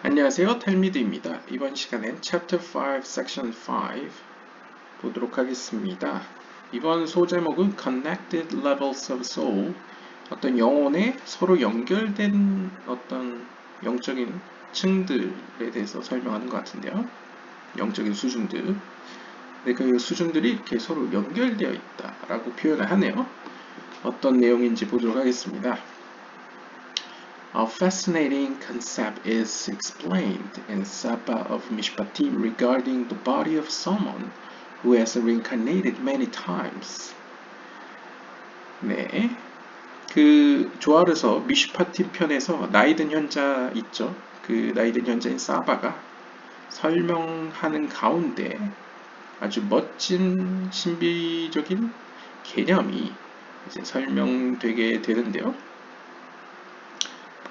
안녕하세요, 텔미드입니다. 이번 시간엔 Chapter 5, Section 5 보도록 하겠습니다. 이번 소제목은 Connected Levels of Soul, 어떤 영혼에 서로 연결된 어떤 영적인 층들에 대해서 설명하는 것 같은데요. 영적인 수준들. 근데 그 수준들이 이렇게 서로 연결되어 있다라고 표현을 하네요. 어떤 내용인지 보도록 하겠습니다. A fascinating concept is explained in Sapa of Mishpatim regarding the body of someone who has reincarnated many times. 네, 그 조아르서 미슈파팀 편에서 나이든 현자 있죠. 그 나이든 현자인 사바가 설명하는 가운데 아주 멋진 신비적인 개념이 이제 설명되게 되는데요.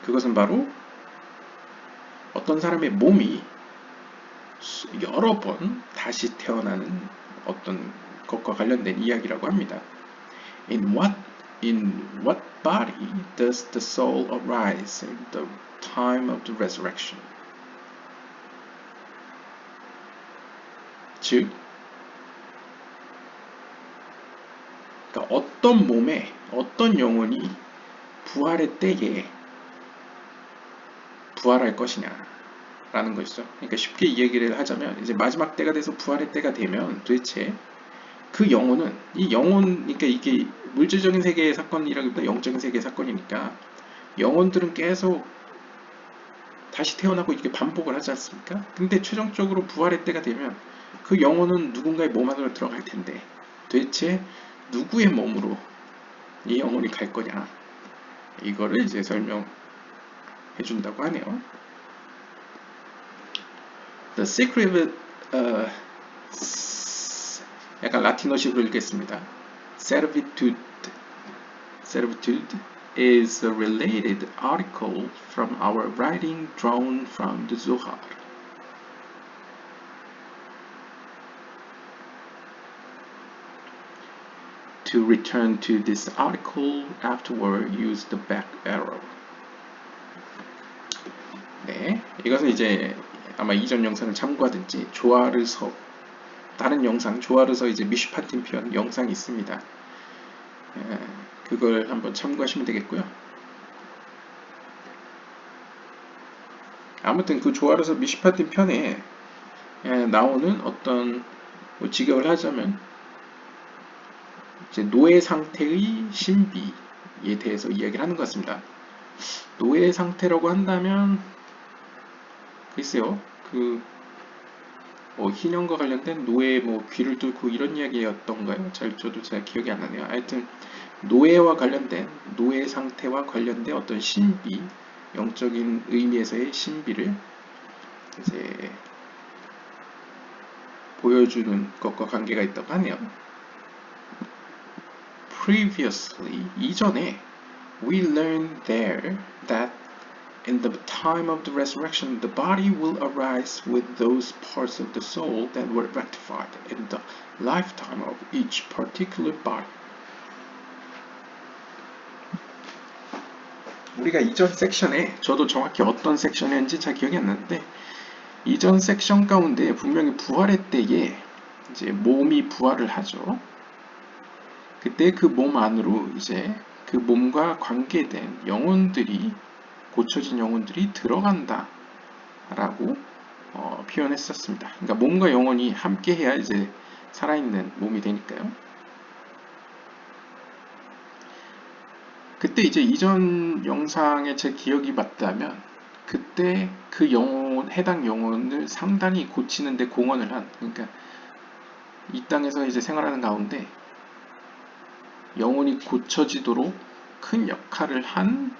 그것은 바로 어떤 사람의 몸이 여러 번 다시 태어나는 어떤 것과 관련된 이야기라고 합니다. In what body does the soul arise in the time of the resurrection? 즉, 그러니까 어떤 몸에 어떤 영혼이 부활의 때에 부활할 것이냐라는 것이죠. 그러니까 쉽게 이야기를 하자면 이제 마지막 때가 돼서 부활의 때가 되면 도대체 그 영혼은 이 영혼, 그러니까 이게 물질적인 세계의 사건이라기보다 영적인 세계의 사건이니까 영혼들은 계속 다시 태어나고 이렇게 반복을 하지 않습니까? 근데 최종적으로 부활의 때가 되면 그 영혼은 누군가의 몸 안으로 들어갈 텐데 도대체 누구의 몸으로 이 영혼이 갈 거냐, 이거를 이제 설명해 준다고 하네요. The secret of it, 약간 라틴어식으로 읽겠습니다. Servitude is a related article from our writing drawn from the Zohar. To return to this article, afterward use the back arrow. 네, 이것은 이제 아마 이전 영상을 참고하든지 조아르서, 다른 영상 조아르서 이제 미슈파팀 편 영상이 있습니다. 그걸 한번 참고하시면 되겠고요. 아무튼 그 조아르서 미슈파팀 편에 나오는 어떤 뭐 직역을 하자면 이제 노예 상태의 신비에 대해서 이야기를 하는 것 같습니다. 노예 상태라고 한다면 글쎄요, 그 희년과 관련된 노예 뭐 귀를 뚫고 이런 이야기였던가요? 저도 잘 기억이 안 나네요. 하여튼 노예와 관련된 노예 상태와 관련된 어떤 신비, 영적인 의미에서의 신비를 이제 보여주는 것과 관계가 있다고 하네요. Previously, 이전에 we learned there that in the time of the resurrection, the body will arise with those parts of the soul that were rectified in the lifetime of each particular body. 우리가 이전 섹션에, 저도 정확히 어떤 섹션이었는지 잘 기억이 안 나는데, 이전 섹션 가운데 분명히 부활의 때에 이제 몸이 부활을 하죠. 그때 그 몸 안으로 이제 그 몸과 관계된 영혼들이, 고쳐진 영혼들이 들어간다 라고 표현했었습니다. 그러니까 몸과 영혼이 함께 해야 이제 살아있는 몸이 되니까요. 그때 이제 이전 영상에 제 기억이 맞다면 그때 그 영혼, 해당 영혼을 상당히 고치는데 공헌을 한, 그러니까 이 땅에서 이제 생활하는 가운데 영혼이 고쳐지도록 큰 역할을 한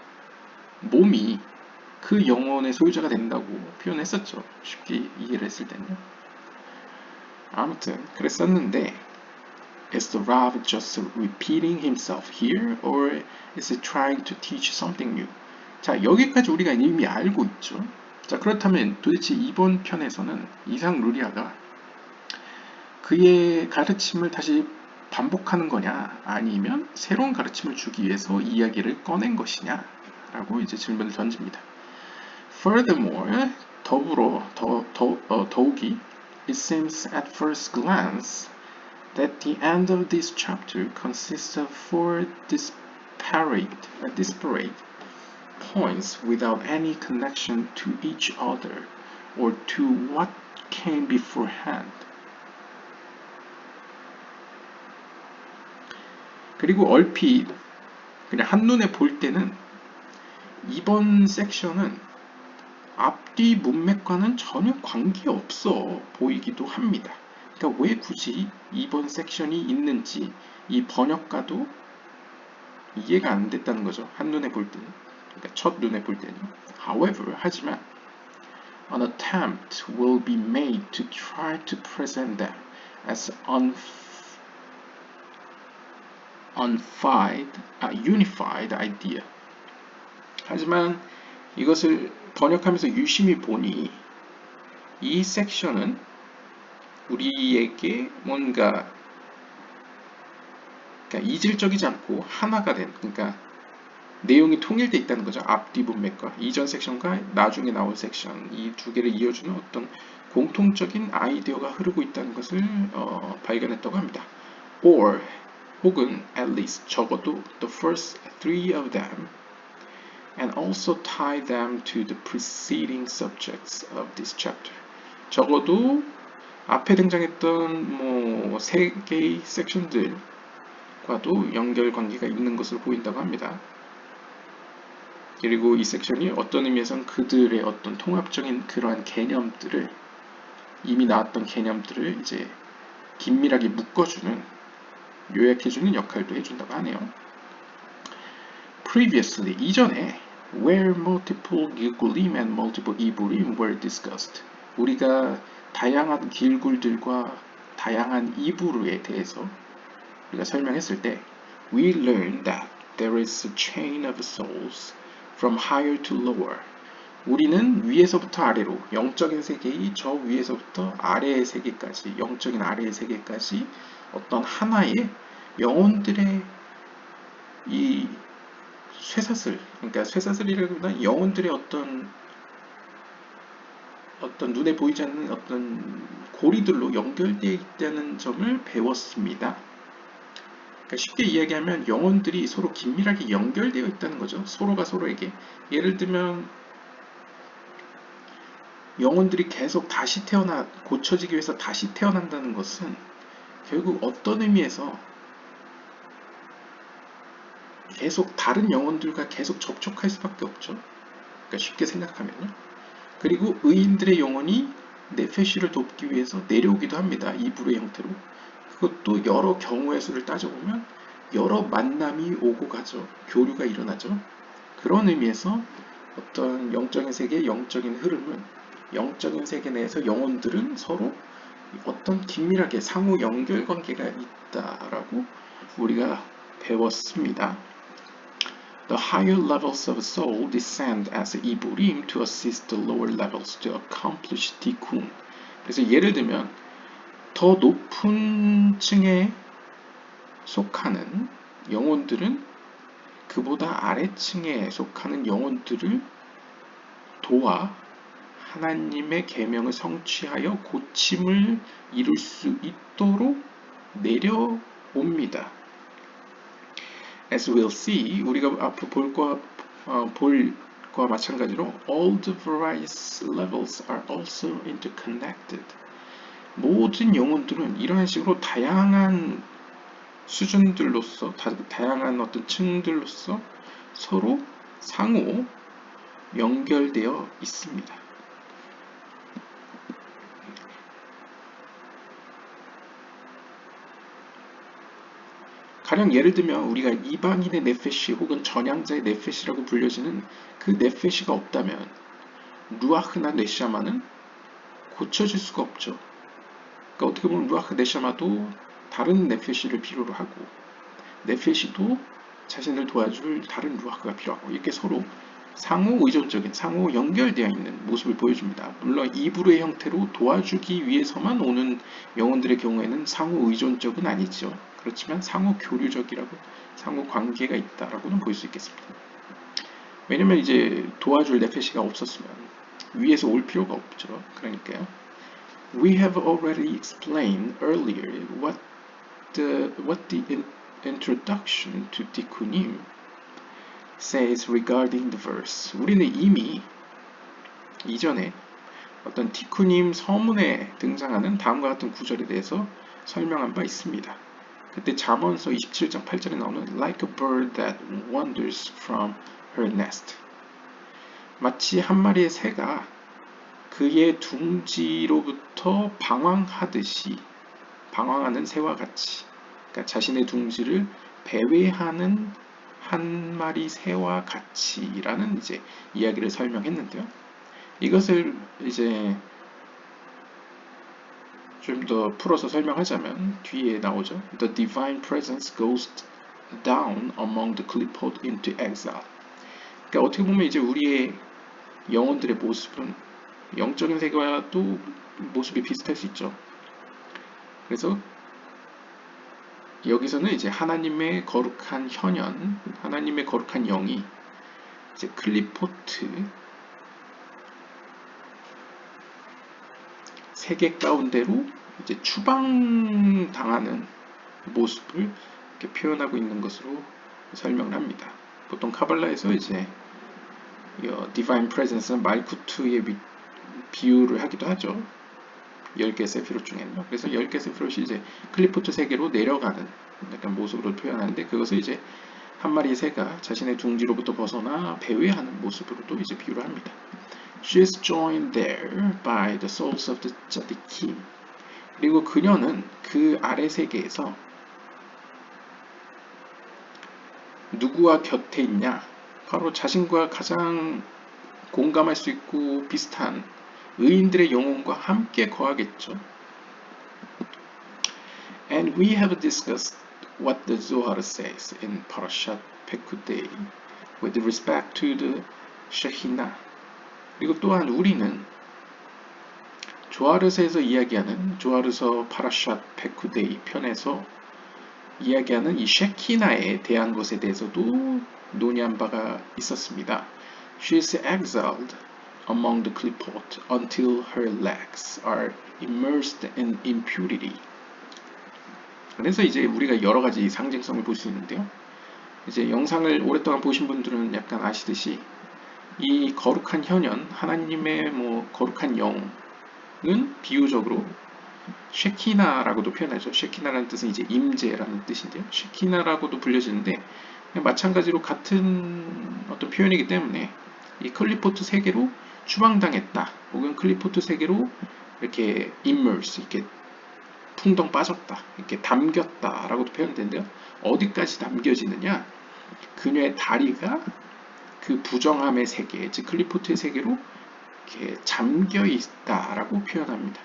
몸이 그 영혼의 소유자가 된다고 표현했었죠. 쉽게 이해를 했을 때는요. 아무튼 그랬었는데, is the Rav just repeating himself here, or is he trying to teach something new? 자, 여기까지 우리가 이미 알고 있죠. 자, 그렇다면 도대체 이번 편에서는 이상 루리아가 그의 가르침을 다시 반복하는 거냐, 아니면 새로운 가르침을 주기 위해서 이야기를 꺼낸 것이냐 라고 이제 질문을 던집니다. Furthermore, 더욱이 it seems at first glance that the end of this chapter consists of four disparate points without any connection to each other or to what came beforehand. 그리고 얼핏 그냥 한눈에 볼 때는 이번 섹션은 앞뒤 문맥과는 전혀 관계없어 보이기도 합니다. 그러니까 왜 굳이 이번 섹션이 있는지 이 번역가도 이해가 안 됐다는 거죠. 한눈에 볼 때는. 그러니까 첫눈에 볼 때는. However, 하지만 an attempt will be made to try to present them as unified idea. 하지만 이것을 번역하면서 유심히 보니 이 섹션은 우리에게 뭔가 그러니까 이질적이지 않고 하나가 된, 그러니까 내용이 통일되어 있다는 거죠. 앞뒤 문맥과 이전 섹션과 나중에 나올 섹션 이 두 개를 이어주는 어떤 공통적인 아이디어가 흐르고 있다는 것을 발견했다고 합니다. Or 혹은 at least 적어도 the first three of them and also tie them to the preceding subjects of this chapter. 적어도 앞에 등장했던 뭐 세 개의 섹션들과도 연결관계가 있는 것으로 보인다고 합니다. 그리고 이 섹션이 어떤 의미에선 그들의 어떤 통합적인 그러한 개념들을 이미 나왔던 개념들을 이제 긴밀하게 묶어주는 요약해주는 역할도 해준다고 하네요. Previously, 이전에 where multiple gilgulim and multiple iburim were discussed. 우리가 다양한 길굴들과 다양한 이부르에 대해서 우리가 설명했을 때 we learned that there is a chain of souls from higher to lower. 우리는 위에서부터 아래로 영적인 세계의 저 위에서부터 아래의 세계까지 영적인 아래의 세계까지 어떤 하나의 영혼들의 이 쇠사슬, 그러니까 쇠사슬이라기보다는 영혼들의 어떤 눈에 보이지 않는 어떤 고리들로 연결되어 있다는 점을 배웠습니다. 그러니까 쉽게 이야기하면 영혼들이 서로 긴밀하게 연결되어 있다는 거죠. 서로가 서로에게. 예를 들면 영혼들이 계속 다시 고쳐지기 위해서 다시 태어난다는 것은 결국 어떤 의미에서 계속 다른 영혼들과 계속 접촉할 수밖에 없죠. 그러니까 쉽게 생각하면요. 그리고 의인들의 영혼이 네페시를 돕기 위해서 내려오기도 합니다. 이불의 형태로. 그것도 여러 경우의 수를 따져보면 여러 만남이 오고 가죠. 교류가 일어나죠. 그런 의미에서 어떤 영적인 세계의 영적인 흐름은 영적인 세계 내에서 영혼들은 서로 어떤 긴밀하게 상호 연결 관계가 있다라고 우리가 배웠습니다. The higher levels of soul descend as iburim to assist the lower levels to accomplish tikkun. 그래서 예를 들면 더 높은 층에 속하는 영혼들은 그보다 아래층에 속하는 영혼들을 도와 하나님의 계명을 성취하여 고침을 이룰 수 있도록 내려옵니다. As we'll see, 우리가 앞으로 볼과 마찬가지로 all the various levels are also interconnected. 모든 영혼들은 이런 식으로 다양한 수준들로서 다양한 어떤 층들로서 서로 상호 연결되어 있습니다. 가령 예를 들면 우리가 이방인의 네페시 혹은 전향자의 네페시라고 불려지는 그 네페시가 없다면 루아흐나 네샤마는 고쳐질 수가 없죠. 그러니까 어떻게 보면 루아흐 네샤마도 다른 네페시를 필요로 하고 네페시도 자신을 도와줄 다른 루아흐가 필요하고 이렇게 서로 상호 의존적인 상호 연결되어 있는 모습을 보여줍니다. 물론 이브르의 형태로 도와주기 위해서만 오는 영혼들의 경우에는 상호 의존적은 아니죠. 그렇지만 상호 교류적이라고 상호 관계가 있다라고는 볼 수 있겠습니다. 왜냐면 이제 도와줄 네페시가 없었으면 위에서 올 필요가 없죠. 그러니까요. We have already explained earlier what the introduction to Tikkunim says regarding the verse. 우리는 이미 이전에 어떤 티쿠님 서문에 등장하는 다음과 같은 구절에 대해서 설명한 바 있습니다. 그때 잠언서 27장 8절에 나오는 like a bird that wanders from her nest. 마치 한 마리의 새가 그의 둥지로부터 방황하듯이 방황하는 새와 같이, 그러니까 자신의 둥지를 배회하는 한 마리 새와 같이라는 이제 이야기를 설명했는데요. 이것을 이제 좀 더 풀어서 설명하자면 뒤에 나오죠. The divine presence goes down among the clipboard into exile. 그러니까 어떻게 보면 이제 우리의 영혼들의 모습은 영적인 세계와 또 모습이 비슷할 수 있죠. 그래서 여기서는 이제 하나님의 거룩한 현현, 하나님의 거룩한 영이 이제 클리포트 세계 가운데로 이제 추방당하는 모습을 이렇게 표현하고 있는 것으로 설명을 합니다. 보통 카발라에서 이제 디바인 프레젠스는 말쿠트의 비유를 하기도 하죠. 10개 세피롯 중에는요. 그래서 10개 세피롯이 이제 클리포트 세계로 내려가는 약간 모습으로 표현하는데 그것을 이제 한 마리의 새가 자신의 둥지로부터 벗어나 배회하는 모습으로도 이제 비유를 합니다. She is joined there by the souls of the tzaddikim. 그리고 그녀는 그 아래 세계에서 누구와 곁에 있냐? 바로 자신과 가장 공감할 수 있고 비슷한 의인들의 영혼과 함께 거하겠죠. And we have discussed what the Zohar says in Parashat Pekudei with respect to the Shekhinah. 그리고 또한 우리는 조아르서에서 이야기하는 조아르서 파라샷 페쿠데이 편에서 이야기하는 이 셰키나에 대한 것에 대해서도 논의한 바가 있었습니다. She is exiled among the clipot until her legs are immersed in impurity. 그래서 이제 우리가 여러 가지 상징성을 볼 수 있는데요. 이제 영상을 오랫동안 보신 분들은 약간 아시듯이 이 거룩한 현현, 하나님의 거룩한 영은 비유적으로 쉐키나라고도 표현하죠. 쉐키나라는 뜻은 이제 임재라는 뜻인데요. 쉐키나라고도 불려지는데 마찬가지로 같은 어떤 표현이기 때문에 이 클리포트 세계로 추방당했다, 혹은 클리포트 세계로 이렇게 immerse, 이렇게 풍덩 빠졌다, 이렇게 담겼다라고도 표현되는데요. 어디까지 담겨지느냐? 그녀의 다리가 그 부정함의 세계, 즉 클리포트의 세계로 이렇게 잠겨 있다라고 표현합니다.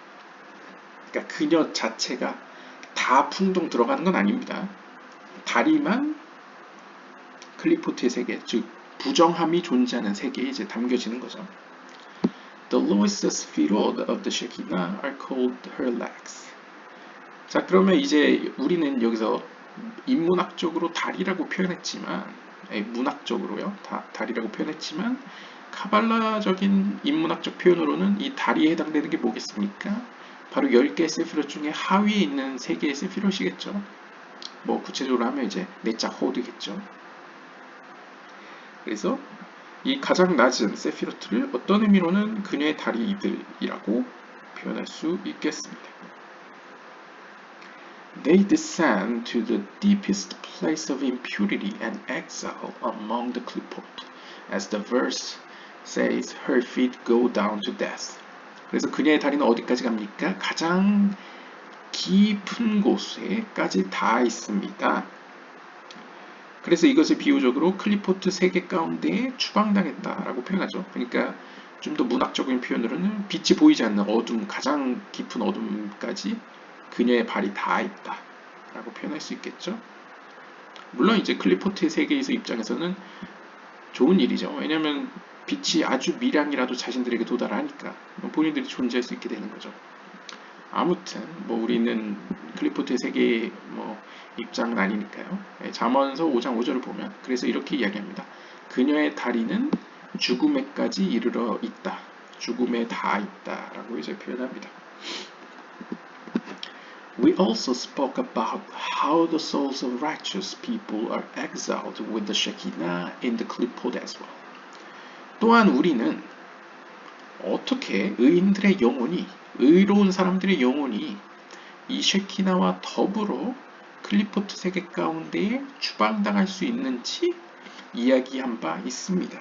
그러니까 그녀 자체가 다 풍덩 들어가는 건 아닙니다. 다리만 클리포트의 세계, 즉 부정함이 존재하는 세계에 이제 담겨지는 거죠. The lowest spherod of the Shekinah are called her legs. 자, 그러면 이제 우리는 여기서 인문학적으로 다리라고 표현했지만, 문학적으로요, 다리라고 표현했지만, 카발라적인 인문학적 표현으로는 이 다리에 해당되는 게 뭐겠습니까? 바로 10개의 세피롯 중에 하위에 있는 3개의 세피롯이겠죠. 구체적으로 하면 이제 네자 호드겠죠. 그래서 이 가장 낮은 세피로트를 어떤 의미로는 그녀의 다리들이라고 표현할 수 있겠습니다. They descend to the deepest place of impurity and exile among the clipot. As the verse says, her feet go down to death. 그래서 그녀의 다리는 어디까지 갑니까? 가장 깊은 곳에까지 닿아 있습니다. 그래서 이것을 비유적으로 클리포트 세계 가운데에 추방당했다라고 표현하죠. 그러니까 좀 더 문학적인 표현으로는 빛이 보이지 않는 어둠, 가장 깊은 어둠까지 그녀의 발이 닿아 있다라고 표현할 수 있겠죠. 물론 이제 클리포트의 세계에서 입장에서는 좋은 일이죠. 왜냐하면 빛이 아주 미량이라도 자신들에게 도달하니까 본인들이 존재할 수 있게 되는 거죠. 아무튼 우리는 클리포트의 세계의 입장은 아니니까요. 잠언서 5장 5절을 보면 그래서 이렇게 이야기합니다. 그녀의 다리는 죽음에까지 이르러 있다. 죽음에 닿아 있다라고 이제 표현합니다. We also spoke about how the souls of righteous people are exiled with the Shekinah in the Qlipot as well. 또한 우리는 어떻게 의인들의 영혼이, 의로운 사람들의 영혼이 이 쉐키나와 더불어 클리포트 세계 가운데에 추방당할 수 있는지 이야기한 바 있습니다.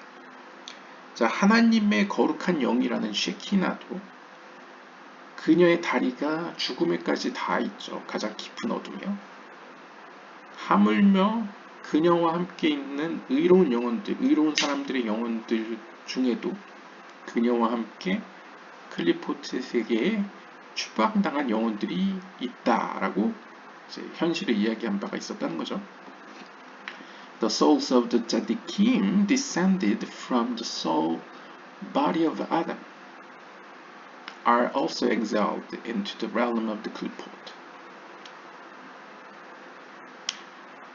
자, 하나님의 거룩한 영이라는 쉐키나도 그녀의 다리가 죽음에까지 닿아 있죠. 가장 깊은 어둠이요. 하물며 그녀와 함께 있는 의로운 영혼들, 의로운 사람들의 영혼들 중에도 그녀와 함께 클리포트 세계에 추방당한 영혼들이 있다라고 이제 현실을 이야기한 바가 있었다는 거죠. The souls of the tzaddikim descended from the soul body of Adam are also exiled into the realm of the Qlipot.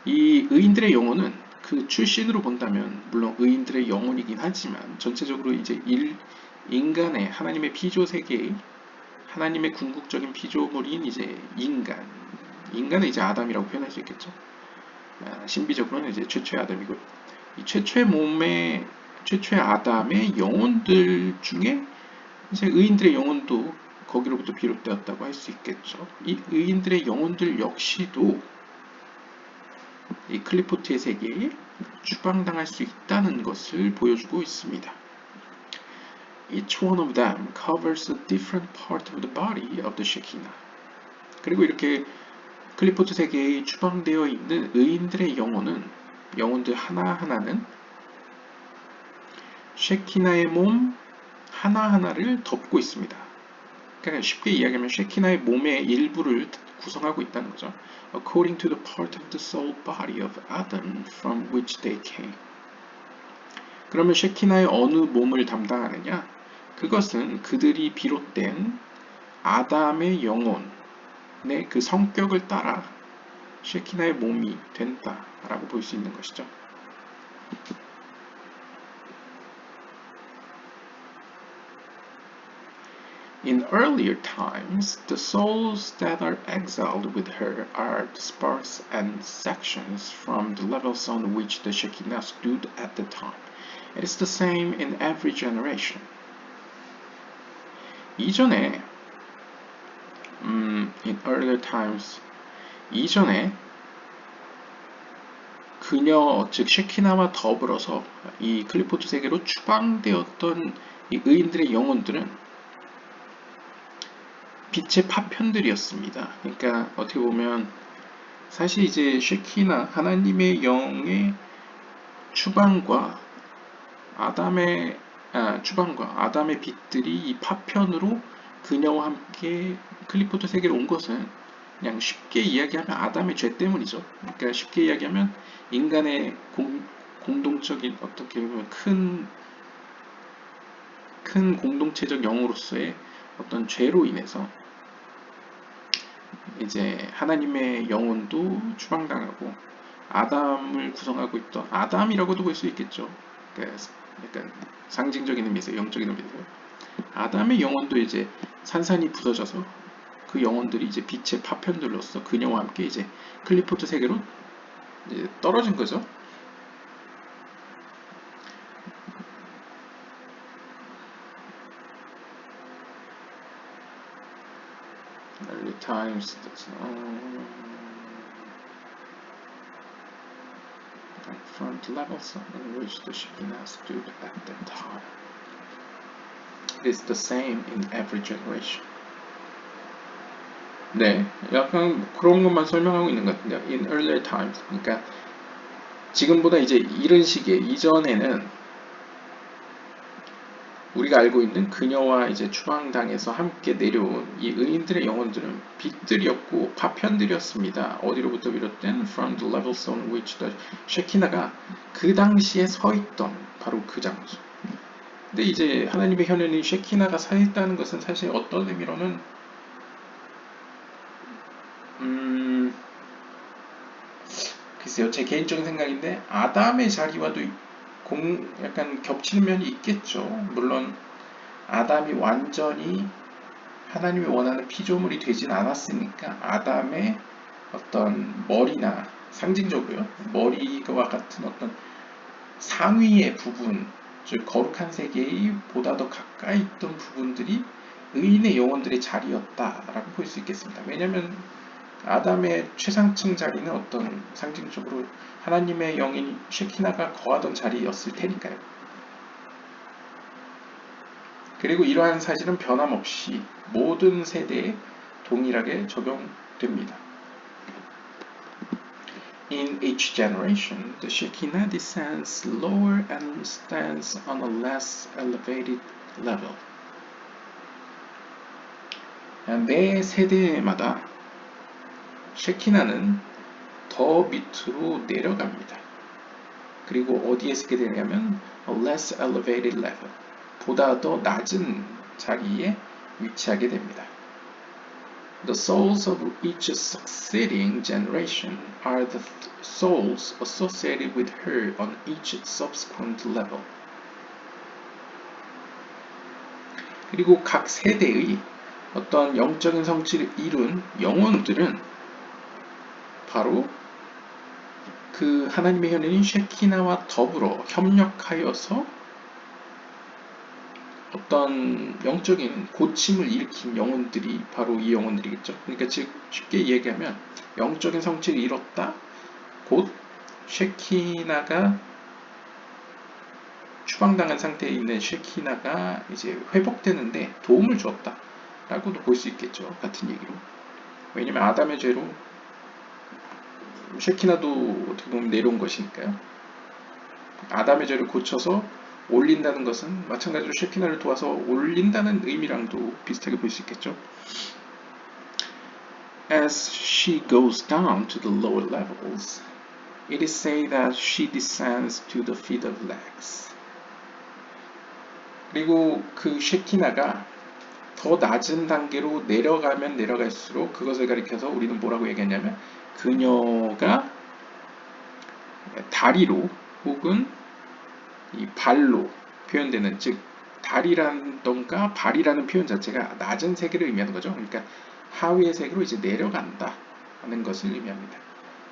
이 의인들의 영혼은 그 출신으로 본다면 물론 의인들의 영혼이긴 하지만 전체적으로 이제 인간의 하나님의 피조 세계의 하나님의 궁극적인 피조물인 이제 인간은 이제 아담이라고 표현할 수 있겠죠. 신비적으로는 이제 최초의 아담이고 이 최초의 아담의 영혼들 중에 이제 의인들의 영혼도 거기로부터 비롯되었다고 할 수 있겠죠. 이 의인들의 영혼들 역시도 이 클리포트의 세계에 추방당할 수 있다는 것을 보여주고 있습니다. Each one of them covers a different part of the body of the Shekinah. 그리고 이렇게 클리포트 세계에 추방되어 있는 의인들의 영혼들 하나하나는 쉐키나의 몸 하나하나를 덮고 있습니다. 그러니까 쉽게 이야기하면 쉐키나의 몸의 일부를 구성하고 있다는 거죠. According to the part of the soul body of Adam from which they came. 그러면 쉐키나의 어느 몸을 담당하느냐? 그것은 그들이 비롯된 아담의 영혼의 그 성격을 따라 쉐키나의 몸이 된다라고 볼 수 있는 것이죠. In earlier times, the souls that are exiled with her are dispersed and sections from the levels on which the Shekinah stood at the time. It is the same in every generation. 이전에 in earlier times 이전에 그녀 즉 쉐키나와 더불어서 이 클리포트 세계로 추방되었던 이 의인들의 영혼들은 빛의 파편들이었습니다. 그러니까 어떻게 보면 사실 이제 쉐키나 하나님의 영의 추방과 아담의 빛들이 이 파편으로 그녀와 함께 클리포트 세계로 온 것은 그냥 쉽게 이야기하면 아담의 죄 때문이죠. 그러니까 쉽게 이야기하면 인간의 공동적인 어떻게 보면 큰 공동체적 영으로서의 어떤 죄로 인해서 이제 하나님의 영혼도 추방당하고 아담을 구성하고 있던 아담이라고도 볼 수 있겠죠. 그러니까 약간 상징적인 의미에서 영적인 의미에서 아담의 영혼도 이제 산산이 부서져서 그 영혼들이 이제 빛의 파편들로서 그녀와 함께 이제 클리포트 세계로 이제 떨어진 거죠. Early times front levels on which the Shekinah stood at that time. It is the same in every generation. 네, 약간 그런 것만 설명하고 있는 것 같은데요. In earlier times, 그러니까 지금보다 이제 이른 시기에 이전에는 우리가 알고 있는 그녀와 이제 추방당해서 함께 내려온 이 의인들의 영혼들은 빛들이었고 파편들이었습니다. 어디로부터 비롯된 from the levels on which the 쉐키나가 그 당시에 서 있던 바로 그 장소. 근데 이제 하나님의 현현인 쉐키나가 서 있다는 것은 사실 어떤 의미로는 글쎄요, 제 개인적인 생각인데 아담의 자리와도 약간 겹치는 면이 있겠죠. 물론 아담이 완전히 하나님이 원하는 피조물이 되진 않았으니까 아담의 어떤 머리나 상징적으로요. 머리와 같은 어떤 상위의 부분, 즉 거룩한 세계의 보다 더 가까이 있던 부분들이 의인의 영혼들의 자리였다라고 볼 수 있겠습니다. 왜냐하면 아담의 최상층 자리는 어떤 상징적으로 하나님의 영인 쉐키나가 거하던 자리였을 테니까요. 그리고 이러한 사실은 변함없이 모든 세대에 동일하게 적용됩니다. In each generation, the Shekinah descends lower and stands on a less elevated level. 매 세대마다 쉐키나는 더 밑으로 내려갑니다. 그리고 어디에 서게 되냐면 a less elevated level, 보다 더 낮은 자리에 위치하게 됩니다. The souls of each succeeding generation are the souls associated with her on each subsequent level. 그리고 각 세대의 어떤 영적인 성취를 이룬 영혼들은 바로 그 하나님의 현인인 쉐키나와 더불어 협력하여서 어떤 영적인 고침을 일으킨 영혼들이 바로 이 영혼들이겠죠. 그러니까 즉 쉽게 얘기하면 영적인 성취를 이뤘다. 곧 쉐키나가 추방당한 상태에 있는 쉐키나가 이제 회복되는데 도움을 주었다 라고도 볼 수 있겠죠. 같은 얘기로. 왜냐면 아담의 죄로 쉐키나도 어떻게 보면 내려온 것이니까요. 아담의 죄를 고쳐서 올린다는 것은 마찬가지로 쉐키나를 도와서 올린다는 의미랑도 비슷하게 볼 수 있겠죠. As she goes down to the lower levels, it is said that she descends to the feet of legs. 그리고 그 쉐키나가 더 낮은 단계로 내려가면 내려갈수록 그것을 가리켜서 우리는 뭐라고 얘기하냐면 그녀가 다리로 혹은 이 발로 표현되는, 즉 다리라던가 발이라는 표현 자체가 낮은 세계를 의미하는 거죠. 그러니까 하위의 세계로 이제 내려간다 하는 것을 의미합니다.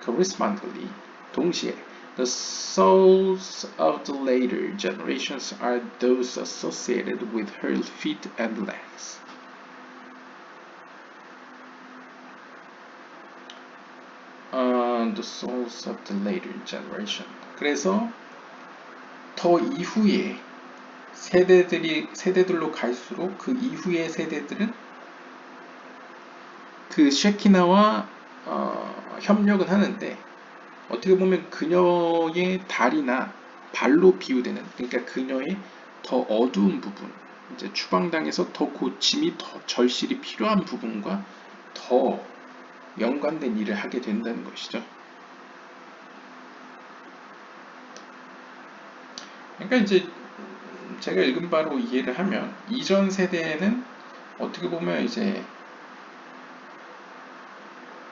Correspondingly, 동시에 the souls of the later generations are those associated with her feet and legs. The souls of the later generation. 그래서 더 이후에 세대들로 갈수록 그 이후의 세대들은 그 쉐키나와 협력은 하는데 어떻게 보면 그녀의 다리나 발로 비유되는, 그러니까 그녀의 더 어두운 부분, 이제 추방당해서 더 고침이 더 절실히 필요한 부분과 더 연관된 일을 하게 된다는 것이죠. 그러니까 이제 제가 읽은 바로 이해를 하면 이전 세대에는 어떻게 보면 이제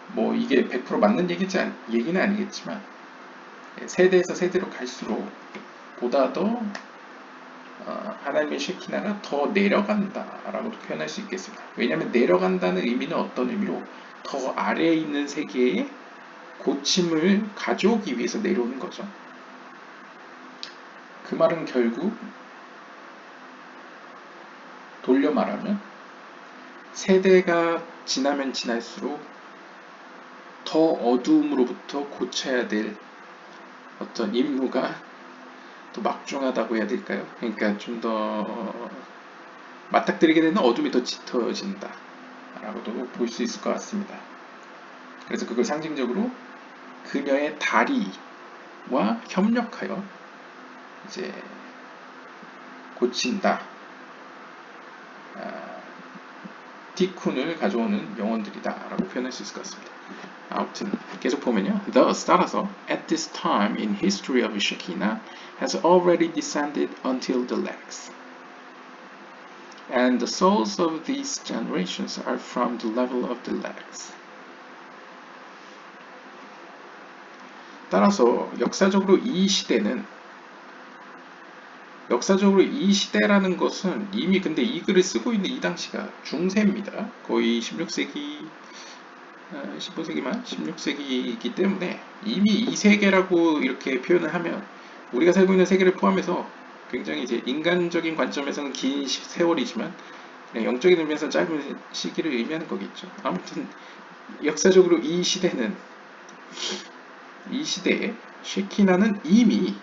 뭐 이게 100% 맞는 얘기는 아니겠지만 세대에서 세대로 갈수록 보다 더 하나님의 쉐키나가 더 내려간다라고도 표현할 수 있겠습니다. 왜냐하면 내려간다는 의미는 어떤 의미로 더 아래에 있는 세계에 고침을 가져오기 위해서 내려오는 거죠. 그 말은 결국 돌려 말하면 세대가 지나면 지날수록 더 어두움으로부터 고쳐야 될 어떤 임무가 더 막중하다고 해야 될까요? 그러니까 좀 더 맞닥뜨리게 되는 어둠이 더 짙어진다 라고도 볼 수 있을 것 같습니다. 그래서 그걸 상징적으로 그녀의 다리와 협력하여 이제 고친다, 티쿤을 가져오는 영혼들이다 라고 표현할 수 있을 것 같습니다. 아무튼 계속 보면요. Thus 따라서 at this time in history of Shekinah has already descended until the legs. And the souls of these generations are from the level of the legs. 따라서 역사적으로 이 시대는 역사적으로 이 시대라는 것은 이미 근데 이 글을 쓰고 있는 이 당시가 중세입니다. 거의 16세기, 15세기 말 16세기이기 때문에 이미 이 세계라고 이렇게 표현을 하면 우리가 살고 있는 세계를 포함해서 굉장히 이제 인간적인 관점에서는 긴 세월이지만 그냥 영적인 의미에서 짧은 시기를 의미하는 거겠죠. 아무튼 역사적으로 이 시대에 쉐키나는 이미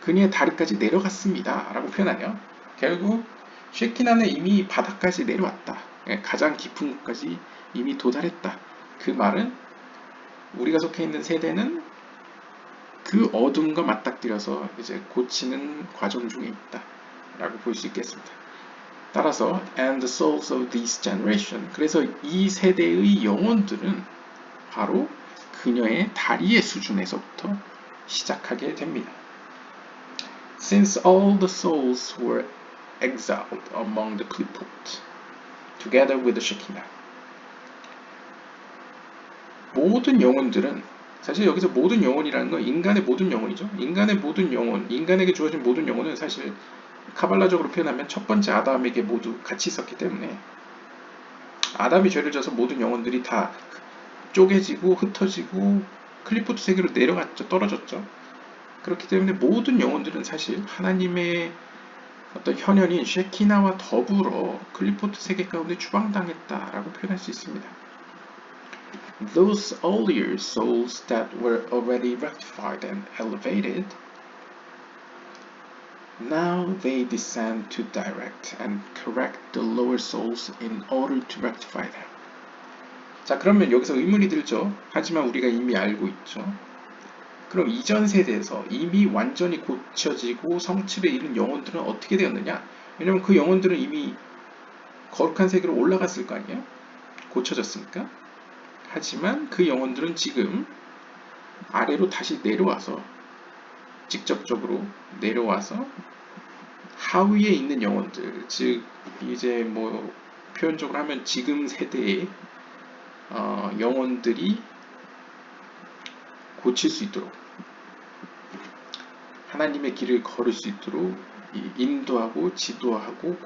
그녀의 다리까지 내려갔습니다. 라고 표현하네요. 결국 쉐키나는 이미 바닥까지 내려왔다. 가장 깊은 곳까지 이미 도달했다. 그 말은 우리가 속해 있는 세대는 그 어둠과 맞닥뜨려서 이제 고치는 과정 중에 있다. 라고 볼 수 있겠습니다. 따라서 and the souls of this generation 그래서 이 세대의 영혼들은 바로 그녀의 다리의 수준에서부터 시작하게 됩니다. Since all the souls were exiled among the Klipot, together with the Shekinah. 모든 영혼들은 사실 여기서 모든 영혼이라는 건 인간의 모든 영혼이죠. 인간의 모든 영혼, 인간에게 주어진 모든 영혼은 사실 카발라적으로 표현하면 첫 번째 아담에게 모두 같이 있었기 때문에 아담이 죄를 져서 모든 영혼들이 다 쪼개지고 흩어지고 클리포트 세계로 내려갔죠. 떨어졌죠. 그렇기 때문에 모든 영혼들은 사실 하나님의 어떤 현현인 쉐키나와 더불어 클리포트 세계 가운데 추방당했다라고 표현할 수 있습니다. Those earlier souls that were already rectified and elevated, now they descend to direct and correct the lower souls in order to rectify them. 자, 그러면 여기서 의문이 들죠. 하지만 우리가 이미 알고 있죠. 그럼 이전 세대에서 이미 완전히 고쳐지고 성취를 이룬 영혼들은 어떻게 되었느냐? 왜냐면 그 영혼들은 이미 거룩한 세계로 올라갔을 거 아니에요? 고쳐졌으니까. 하지만 그 영혼들은 지금 아래로 다시 내려와서 직접적으로 내려와서 하위에 있는 영혼들, 즉 이제 뭐 표현적으로 하면 지금 세대의 영혼들이 고칠 수 있도록 하나님의 길을 걸을 수 있도록 인도하고 지도하고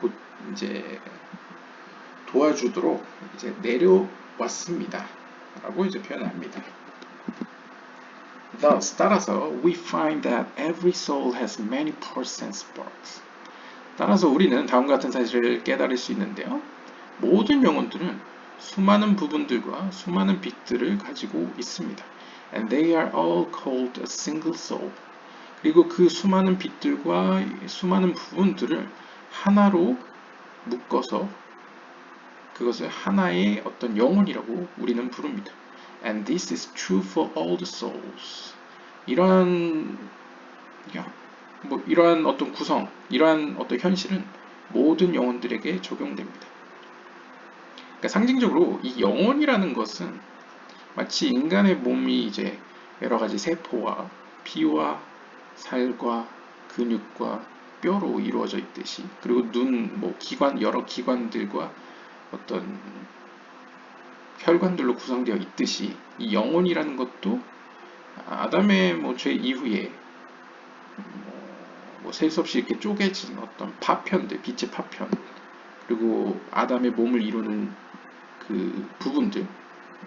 이제 도와주도록 이제 내려왔습니다. 라고 이제 표현합니다. Thus, 따라서 we find that every soul has many parts and sparks. 따라서 우리는 다음과 같은 사실을 깨달을 수 있는데요. 모든 영혼들은 수많은 부분들과 수많은 빛들을 가지고 있습니다. And they are all called a single soul. 그리고 그 수많은 빛들과 수많은 부분들을 하나로 묶어서 그것을 하나의 어떤 영혼이라고 우리는 부릅니다. And this is true for all the souls. 이러한 어떤 구성, 이러한 어떤 현실은 모든 영혼들에게 적용됩니다. 그러니까 상징적으로 이 영혼이라는 것은 마치 인간의 몸이 이제 여러 가지 세포와 피와 살과 근육과 뼈로 이루어져 있듯이 그리고 눈, 뭐 기관, 여러 기관들과 어떤 혈관들로 구성되어 있듯이 이 영혼이라는 것도 아담의 뭐 죄 이후에 뭐 셀 수 없이 이렇게 쪼개진 어떤 파편들, 빛의 파편 그리고 아담의 몸을 이루는 그 부분들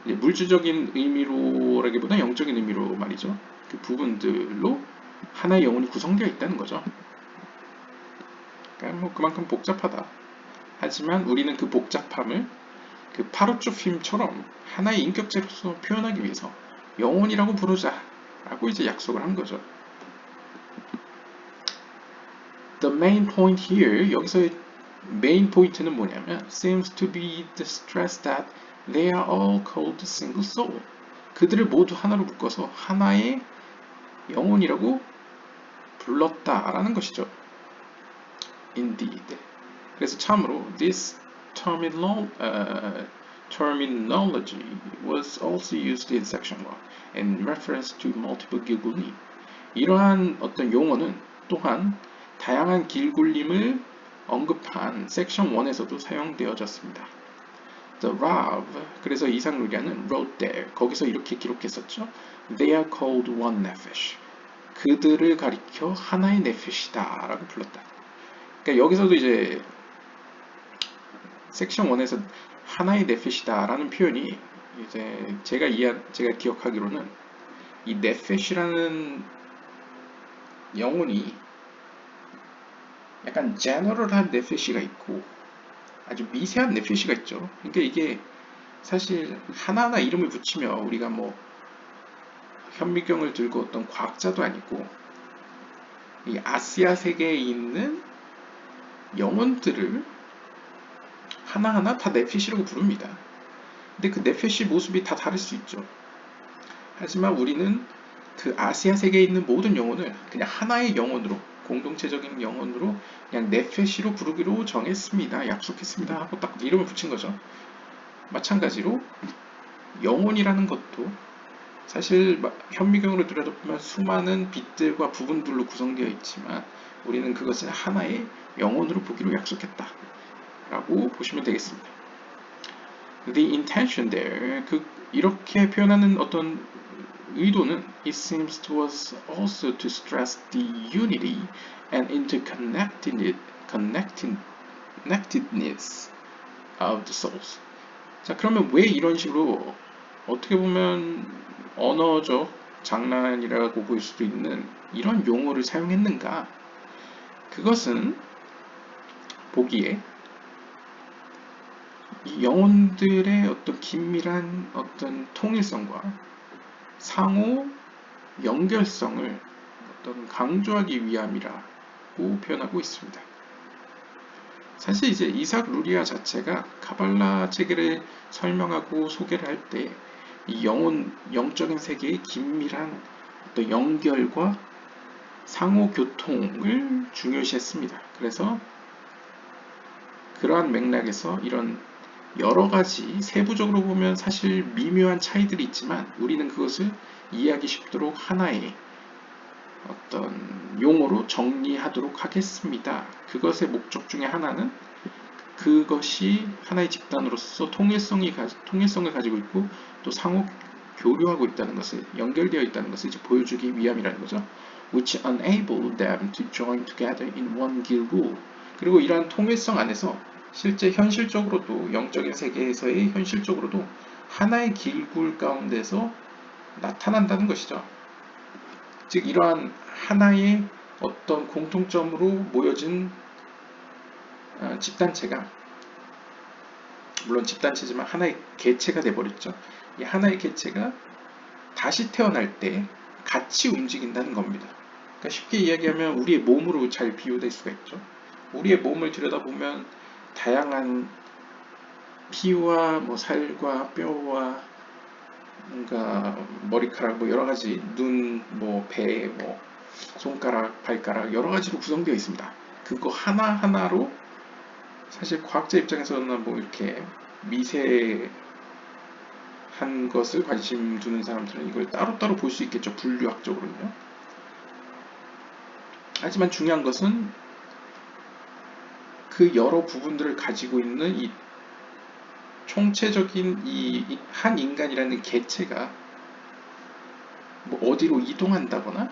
물질적인 의미로라기보다 영적인 의미로 말이죠. 그 부분들로 하나의 영혼이 구성되어 있다는 거죠. 그러니까 뭐 그만큼 복잡하다. 하지만 우리는 그 복잡함을 그 파르초핌처럼 하나의 인격체로서 표현하기 위해서 영혼이라고 부르자 라고 이제 약속을 한 거죠. The main point here, 여기서의 메인 포인트는 뭐냐면 seems to be the stress that they are all called single soul. 그들을 모두 하나로 묶어서 하나의 영혼이라고 불렀다라는 것이죠. Indeed. 그래서 참으로 this terminology was also used in section 1 in reference to multiple 길굴림. 이러한 어떤 용어는 또한 다양한 길굴림을 언급한 섹션 1에서도 사용되어졌습니다. The Rav, 그래서 이상루리아는 wrote there, 거기서 이렇게 기록했었죠. They are called one nephesh. 그들을 가리켜 하나의 네페시다 라고 불렀다. 그러니까 여기서도 이제 섹션 1에서 하나의 넷펫이다라는 표현이 이제 제가 기억하기로는 이 넷펫이라는 영혼이 약간 제너럴한 넷펫이가 있고 아주 미세한 넷펫이가 있죠. 그러니까 이게 사실 하나하나 이름을 붙이면 우리가 뭐 현미경을 들고 어떤 과학자도 아니고 이 아시아 세계에 있는 영혼들을 하나하나 다 넷펫이라고 부릅니다. 근데 그 넷펫의 모습이 다 다를 수 있죠. 하지만 우리는 그 아시아 세계에 있는 모든 영혼을 그냥 하나의 영혼으로 공동체적인 영혼으로 그냥 넷펫이로 부르기로 정했습니다. 약속했습니다. 하고 딱 이름을 붙인 거죠. 마찬가지로 영혼이라는 것도 사실 현미경으로 들여다보면 수많은 빛들과 부분들로 구성되어 있지만 우리는 그것을 하나의 영혼으로 보기로 약속했다 라고 보시면 되겠습니다. The intention there, 이렇게 표현하는 어떤 의도는 it seems to us also to stress the unity and connectedness of the souls. 자, 그러면 왜 이런 식으로 어떻게 보면 언어적 장난이라고 볼 수도 있는 이런 용어를 사용했는가? 그것은 보기에 이 영혼들의 어떤 긴밀한 어떤 통일성과 상호 연결성을 어떤 강조하기 위함이라고 표현하고 있습니다. 사실 이제 이삭 루리아 자체가 카발라 체계를 설명하고 소개를 할 때 이 영적인 세계의 긴밀한 어떤 연결과 상호 교통을 중요시했습니다. 그래서 그러한 맥락에서 이런 여러 가지 세부적으로 보면 사실 미묘한 차이들이 있지만 우리는 그것을 이해하기 쉽도록 하나의 어떤 용어로 정리하도록 하겠습니다. 그것의 목적 중에 하나는 그것이 하나의 집단으로서 통일성을 가지고 있고 또 상호 교류하고 있다는 것을 연결되어 있다는 것을 이제 보여주기 위함이라는 거죠. Which enable them to join together in one gilgul. 그리고 이러한 통일성 안에서 실제 현실적으로도 영적인 세계에서의 현실적으로도 하나의 길굴 가운데서 나타난다는 것이죠. 즉 이러한 하나의 어떤 공통점으로 모여진 집단체가 물론 집단체지만 하나의 개체가 돼버렸죠. 이 하나의 개체가 다시 태어날 때 같이 움직인다는 겁니다. 그러니까 쉽게 이야기하면 우리의 몸으로 잘 비유될 수가 있죠. 우리의 몸을 들여다보면 다양한 피와 뭐 살과 뼈와 뭔가 머리카락 뭐 여러 가지 눈, 뭐 배, 뭐 손가락, 발가락 여러 가지로 구성되어 있습니다. 그거 하나하나로 사실 과학자 입장에서는 뭐 이렇게 미세한 것을 관심 두는 사람들은 이걸 따로따로 볼 수 있겠죠. 분류학적으로는요. 하지만 중요한 것은 그 여러 부분들을 가지고 있는 이 총체적인 이 한 인간이라는 개체가 뭐 어디로 이동한다거나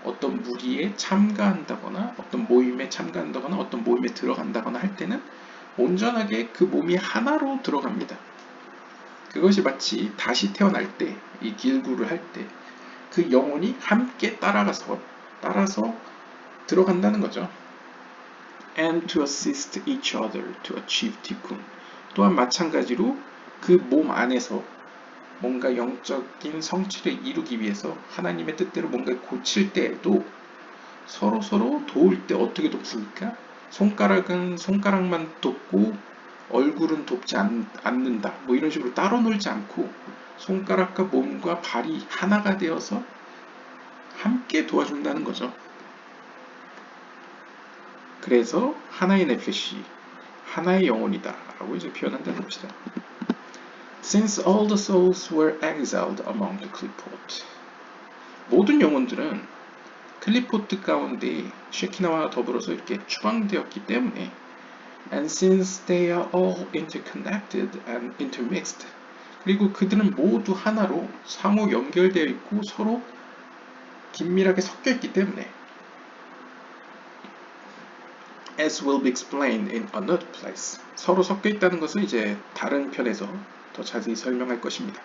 어떤 무리에 참가한다거나 어떤 모임에 참가한다거나 어떤 모임에 들어간다거나 할 때는 온전하게 그 몸이 하나로 들어갑니다. 그것이 마치 다시 태어날 때, 이 길구를 할 때 그 영혼이 함께 따라서 들어간다는 거죠. And to assist each other to achieve tikkun. 또한 마찬가지로 그 몸 안에서 뭔가 영적인 성취를 이루기 위해서 하나님의 뜻대로 뭔가 고칠 때에도 서로 도울 때 어떻게 돕습니까? 손가락은 손가락만 돕고 얼굴은 돕지 않는다. 뭐 이런 식으로 따로 놀지 않고 손가락과 몸과 발이 하나가 되어서 함께 도와준다는 거죠. 그래서 하나의 넷펫이 하나의 영혼이다 라고 이제 표현한다는 것이다. Since all the souls were exiled among the Qlipot. 모든 영혼들은 클리포트 가운데 쉐키나와 더불어서 이렇게 추방되었기 때문에 and since they are all interconnected and intermixed 그리고 그들은 모두 하나로 상호 연결되어 있고 서로 긴밀하게 섞여 있기 때문에 as will be explained in another place. 서로 섞여 있다는 것을 이제 다른 편에서 더 자세히 설명할 것입니다.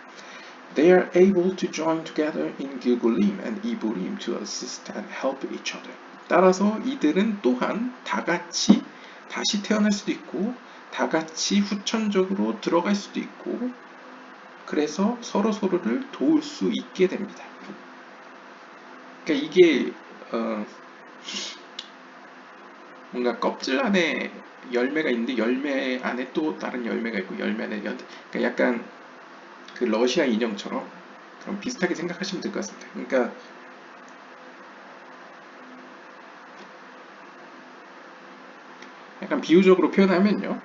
They are able to join together in Gilgulim and Iburim to assist and help each other. 따라서 이들은 또한 다 같이 다시 태어날 수도 있고 다 같이 후천적으로 들어갈 수도 있고 그래서 서로를 도울 수 있게 됩니다. 그러니까 이게 뭔가 껍질 안에 열매가 있는데 열매 안에 또 다른 열매가 있고 열매 안에 그러니까 약간 그 러시아 인형처럼 그럼 비슷하게 생각하시면 될 것 같습니다. 그러니까 약간 비유적으로 표현하면요.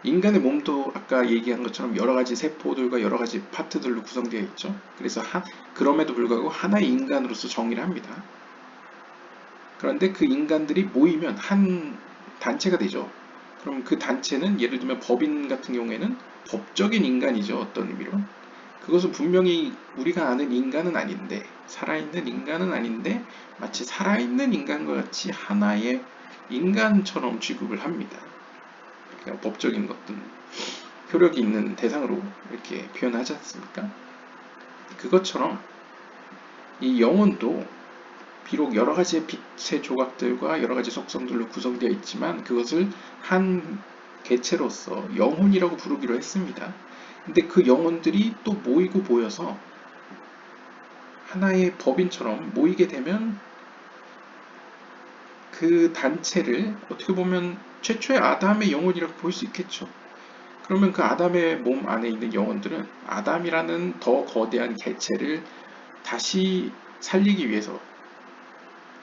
인간의 몸도 아까 얘기한 것처럼 여러 가지 세포들과 여러 가지 파트들로 구성되어 있죠. 그래서 그럼에도 불구하고 하나의 인간으로서 정의를 합니다. 그런데 그 인간들이 모이면 한 단체가 되죠. 그럼 그 단체는 예를 들면 법인 같은 경우에는 법적인 인간이죠. 어떤 의미로. 그것은 분명히 우리가 아는 인간은 아닌데 살아있는 인간은 아닌데 마치 살아있는 인간과 같이 하나의 인간처럼 취급을 합니다. 그러니까 법적인 어떤 효력이 있는 대상으로 이렇게 표현하지 않습니까? 그것처럼 이 영혼도 비록 여러 가지의 빛의 조각들과 여러 가지 속성들로 구성되어 있지만 그것을 한 개체로서 영혼이라고 부르기로 했습니다. 근데 그 영혼들이 또 모이고 모여서 하나의 법인처럼 모이게 되면 그 단체를 어떻게 보면 최초의 아담의 영혼이라고 볼 수 있겠죠. 그러면 그 아담의 몸 안에 있는 영혼들은 아담이라는 더 거대한 개체를 다시 살리기 위해서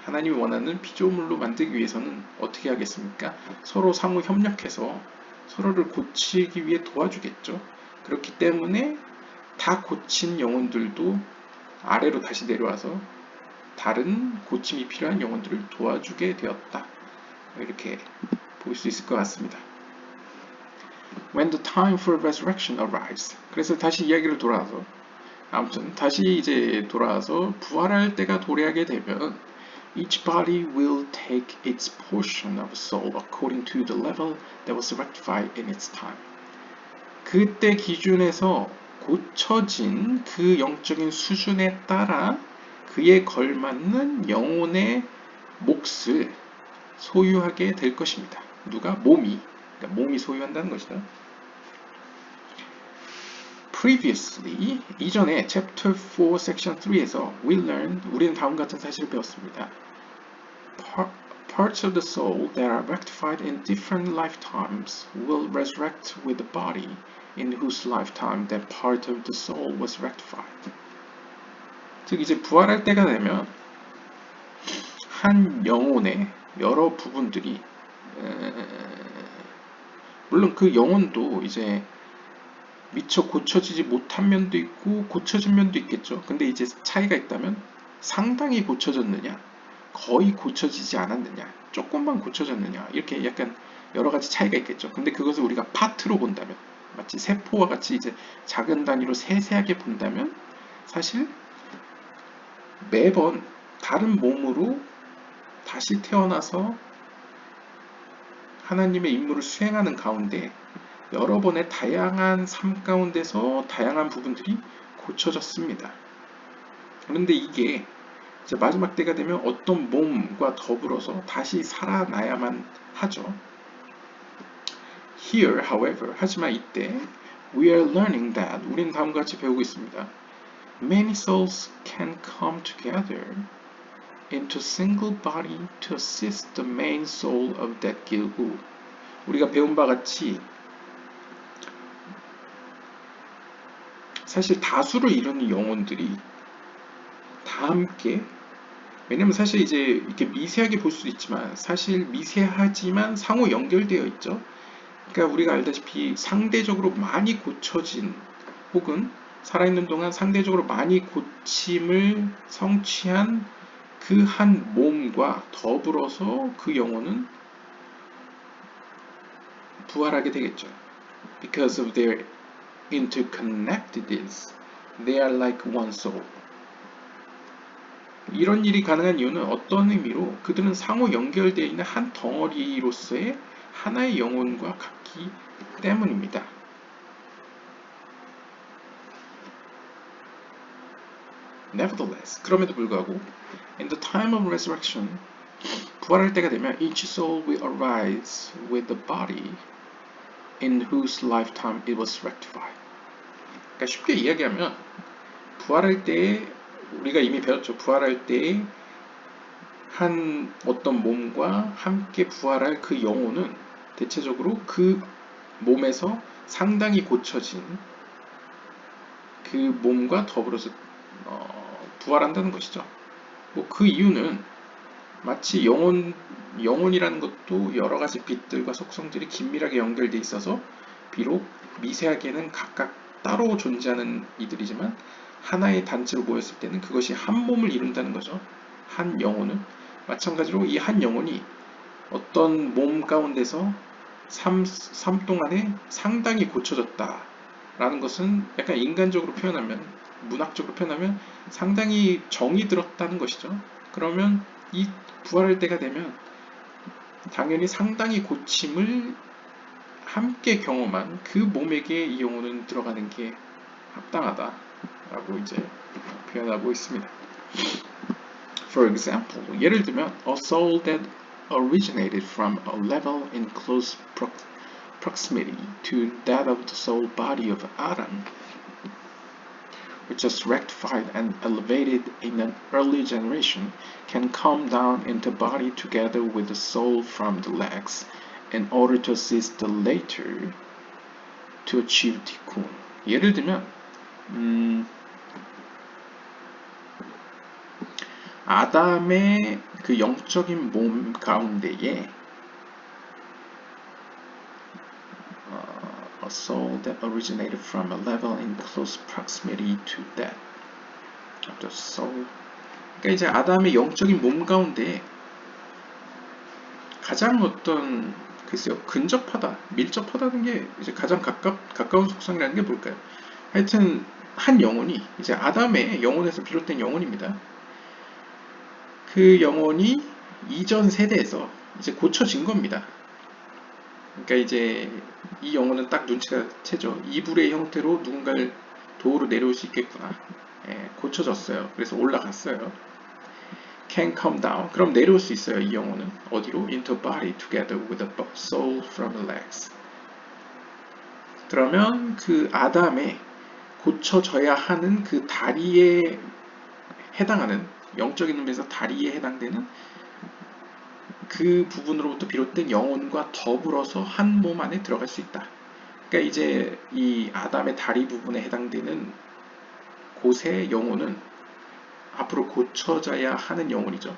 하나님이 원하는 피조물로 만들기 위해서는 어떻게 하겠습니까? 서로 상호 협력해서 서로를 고치기 위해 도와주겠죠. 그렇기 때문에 다 고친 영혼들도 아래로 다시 내려와서 다른 고침이 필요한 영혼들을 도와주게 되었다. 이렇게 볼 수 있을 것 같습니다. When the time for resurrection arrives. 그래서 다시 이야기를 돌아와서 아무튼 다시 이제 돌아와서 부활할 때가 도래하게 되면 Each body will take its portion of soul according to the level that was rectified in its time. 그때 기준에서 고쳐진 그 영적인 수준에 따라 그에 걸맞는 영혼의 몫을 소유하게 될 것입니다. 누가? 몸이. 그러니까 몸이 소유한다는 것이다. Previously, 이전에 Chapter 4, Section 3에서 we learned, 우리는 다음 같은 사실을 배웠습니다. Parts of the soul that are rectified in different lifetimes will resurrect with the body in whose lifetime that part of the soul was rectified. 즉 이제 부활할 때가 되면 한 영혼의 여러 부분들이 물론 그 영혼도 이제 미처 고쳐지지 못한 면도 있고 고쳐진 면도 있겠죠. 근데 이제 차이가 있다면 상당히 고쳐졌느냐, 거의 고쳐지지 않았느냐, 조금만 고쳐졌느냐 이렇게 약간 여러 가지 차이가 있겠죠. 근데 그것을 우리가 파트로 본다면 마치 세포와 같이 이제 작은 단위로 세세하게 본다면 사실 매번 다른 몸으로 다시 태어나서 하나님의 임무를 수행하는 가운데 여러 번의 다양한 삶 가운데서 다양한 부분들이 고쳐졌습니다. 그런데 이게 이제 마지막 때가 되면 어떤 몸과 더불어서 다시 살아나야만 하죠. Here, however, 하지만 이때 we are learning that 우리는 다음과 같이 배우고 있습니다. Many souls can come together into single body to assist the main soul of that Gilgul. 우리가 배운 바 같이 사실 다수를 이루는 영혼들이 다 함께 왜냐면 사실 이제 이렇게 미세하게 볼 수도 있지만 사실 미세하지만 상호 연결되어 있죠. 그러니까 우리가 알다시피 상대적으로 많이 고쳐진 혹은 살아있는 동안 상대적으로 많이 고침을 성취한 그 한 몸과 더불어서 그 영혼은 부활하게 되겠죠. Because of their interconnectedness, they are like one soul. 이런 일이 가능한 이유는 어떤 의미로 그들은 상호 연결되어 있는 한 덩어리로서의 하나의 영혼과 같기 때문입니다. Nevertheless, 그럼에도 불구하고, in the time of resurrection, 부활할 때가 되면 each soul will arise with the body in whose lifetime it was rectified. 그러니까 쉽게 이야기하면 부활할 때 우리가 이미 배웠죠. 부활할 때 한 어떤 몸과 함께 부활할 그 영혼은 대체적으로 그 몸에서 상당히 고쳐진 그 몸과 더불어서 부활한다는 것이죠. 뭐 그 이유는 마치 영혼이라는 것도 여러 가지 빛들과 속성들이 긴밀하게 연결되어 있어서 비록 미세하게는 각각 따로 존재하는 이들이지만 하나의 단체로 모였을 때는 그것이 한 몸을 이룬다는 거죠. 한 영혼은 마찬가지로 이 한 영혼이 어떤 몸 가운데서 삶 동안에 상당히 고쳐졌다라는 것은 약간 인간적으로 표현하면 문학적으로 표현하면 상당히 정이 들었다는 것이죠. 그러면 이 부활할 때가 되면 당연히 상당히 고침을 함께 경험한 그 몸에게 이 영혼은 들어가는 게 합당하다라고 이제 표현하고 있습니다. For example, 예를 들면 a soul that originated from a level in close proximity to that of the soul body of Adam, which was rectified and elevated in an early generation, can come down into body together with the soul from the legs in order to assist the later to achieve tikkun. 예를 들면 아담의 그 영적인 몸 가운데에 a soul that originated from a level in close proximity to that of the soul. 그러니까 이제 아담의 영적인 몸 가운데 가장 어떤 글쎄요 근접하다, 밀접하다는 게 이제 가장 가까운 속성이라는 게 뭘까요? 하여튼 한 영혼이 이제 아담의 영혼에서 비롯된 영혼입니다. 그 영혼이 이전 세대에서 이제 고쳐진 겁니다. 그러니까 이제 이 영혼은 딱 눈치가 채죠. 이불의 형태로 누군가를 도우러 내려올 수 있겠구나. 고쳐졌어요. 그래서 올라갔어요. Can come down. 그럼 내려올 수 있어요. 이 영혼은 어디로? Into body together with the soul from the legs. 그러면 그 아담의 고쳐져야 하는 그 다리에 해당하는 영적인 의미에서 다리에 해당되는 그 부분으로부터 비롯된 영혼과 더불어서 한 몸 안에 들어갈 수 있다. 그러니까 이제 이 아담의 다리 부분에 해당되는 곳의 영혼은 앞으로 고쳐져야 하는 영혼이죠.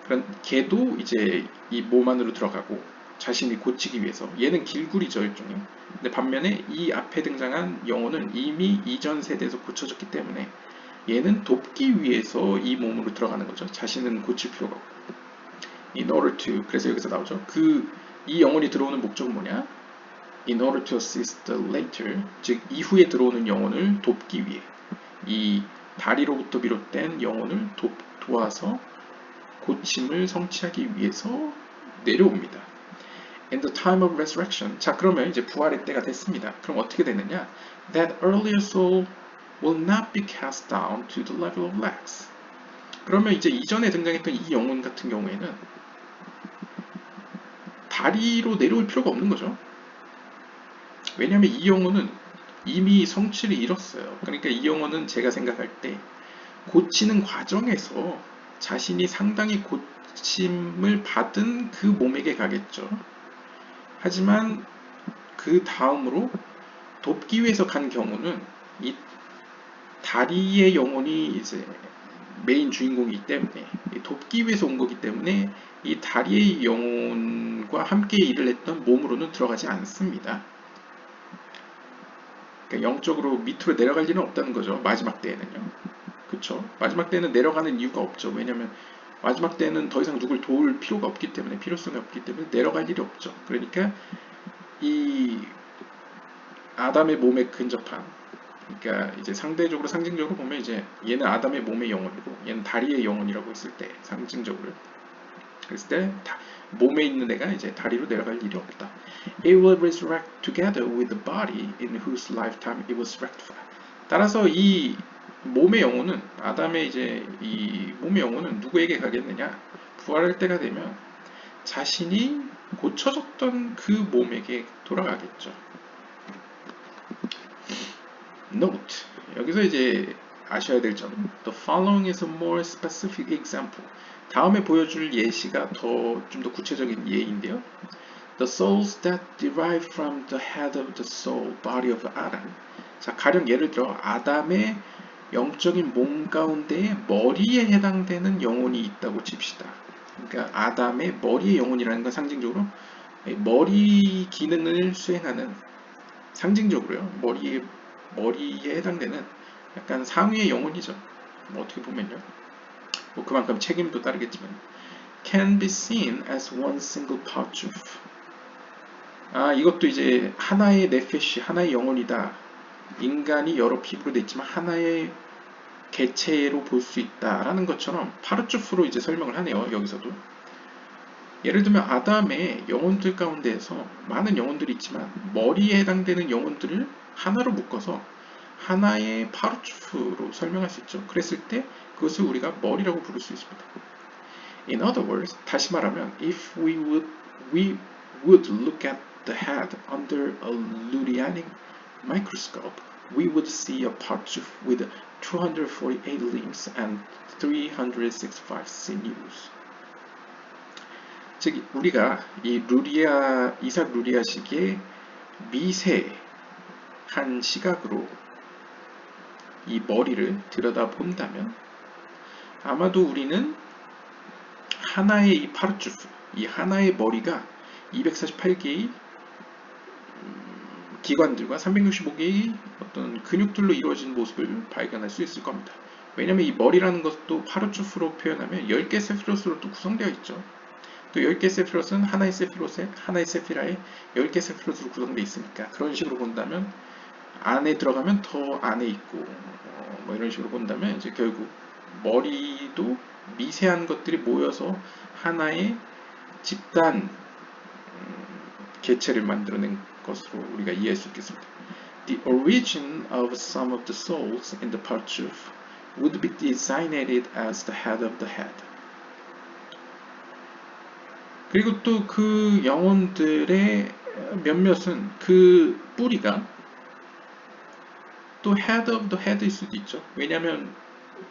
그런 걔도 이제 이 몸 안으로 들어가고 자신이 고치기 위해서 얘는 길구리죠 일종의. 근데 반면에 이 앞에 등장한 영혼은 이미 이전 세대에서 고쳐졌기 때문에 얘는 돕기 위해서 이 몸으로 들어가는 거죠. 자신은 고칠 필요가 없고. In order to, 그래서 여기서 나오죠. 이 영혼이 들어오는 목적은 뭐냐? In order to assist the later, 즉 이후에 들어오는 영혼을 돕기 위해 이 다리로부터 비롯된 영혼을 도와서 고침을 성취하기 위해서 내려옵니다. In the time of resurrection, 자 그러면 이제 부활의 때가 됐습니다. 그럼 어떻게 되느냐? That earlier soul will not be cast down to the level of legs. 그러면 이제 이전에 등장했던 이 영혼 같은 경우에는 다리로 내려올 필요가 없는 거죠. 왜냐하면 이 영혼은 이미 성취를 이뤘어요. 그러니까 이 영혼은 제가 생각할 때 고치는 과정에서 자신이 상당히 고침을 받은 그 몸에게 가겠죠. 하지만 그 다음으로 돕기 위해서 간 경우는 이 다리의 영혼이 이제 메인 주인공이기 때문에 돕기 위해서 온 거기 때문에 이 다리의 영혼과 함께 일을 했던 몸으로는 들어가지 않습니다. 그러니까 영적으로 밑으로 내려갈 일은 없다는 거죠. 마지막 때에는요. 그렇죠? 마지막 때는 내려가는 이유가 없죠. 왜냐하면 마지막 때는 더 이상 누굴 도울 필요가 없기 때문에 필요성이 없기 때문에 내려갈 일이 없죠. 그러니까 이 아담의 몸에 근접한 그러니까 이제 상대적으로 상징적으로 보면 이제 얘는 아담의 몸의 영혼이고 얘는 다리의 영혼이라고 했을 때 상징적으로 그랬을 때 몸에 있는 애가 이제 다리로 내려갈 일이 없다. It will resurrect together with the body in whose lifetime it was rectified. 따라서 이 몸의 영혼은 아담의 이제 이 몸의 영혼은 누구에게 가겠느냐? 부활할 때가 되면 자신이 고쳐졌던 그 몸에게 돌아가겠죠. Note. 여기서 이제 아셔야 될 점은 The following is a more specific example. 다음에 보여줄 예시가 좀 더 구체적인 예인데요. The souls that derive from the head of the soul, body of Adam. 자, 가령 예를 들어 아담의 영적인 몸 가운데 머리에 해당되는 영혼이 있다고 칩시다. 그러니까 아담의 머리의 영혼이라는 건 상징적으로 머리 기능을 수행하는 상징적으로요. 머리에 해당되는 약간 상위의 영혼이죠. 뭐 어떻게 보면요. 뭐 그만큼 책임도 따르겠지만 can be seen as one single partsuf. 이것도 이제 하나의 네페시, 하나의 영혼이다. 인간이 여러 피부로 돼 있지만 하나의 개체로 볼 수 있다라는 것처럼 파르츠프로 이제 설명을 하네요. 여기서도. 예를 들면 아담의 영혼들 가운데에서 많은 영혼들이 있지만 머리에 해당되는 영혼들을 하나로 묶어서 하나의 파르츠프로 설명할 수 있죠. 그랬을 때 그것을 우리가 머리라고 부를 수 있습니다. In other words, 다시 말하면 if we would look at the head under a Lurianic microscope, we would see a partsuf with 248 limbs and 365 sinews. 즉 우리가 이 이삭 루리아식의 미세한 시각으로 이 머리를 들여다본다면 아마도 우리는 하나의 이 파르츠프, 이 하나의 머리가 248개의 기관들과 365개의 어떤 근육들로 이루어진 모습을 발견할 수 있을 겁니다. 왜냐하면 이 머리라는 것도 파르츠프로 표현하면 10개 세피로스로 또 구성되어 있죠. 또 10개 세피로스는 하나의 세피라에 10개 세피로스로 구성되어 있으니까 그런 식으로 본다면 안에 들어가면 더 안에 있고 뭐 이런 식으로 본다면 이제 결국 머리도 미세한 것들이 모여서 하나의 집단 개체를 만들어낸 것으로 우리가 이해할 수 있겠습니다. The origin of some of the souls in the partsuf would be designated as the head of the head. 그리고 또 그 영혼들의 몇몇은 그 뿌리가 또 head of the head일 수도 있죠. 왜냐하면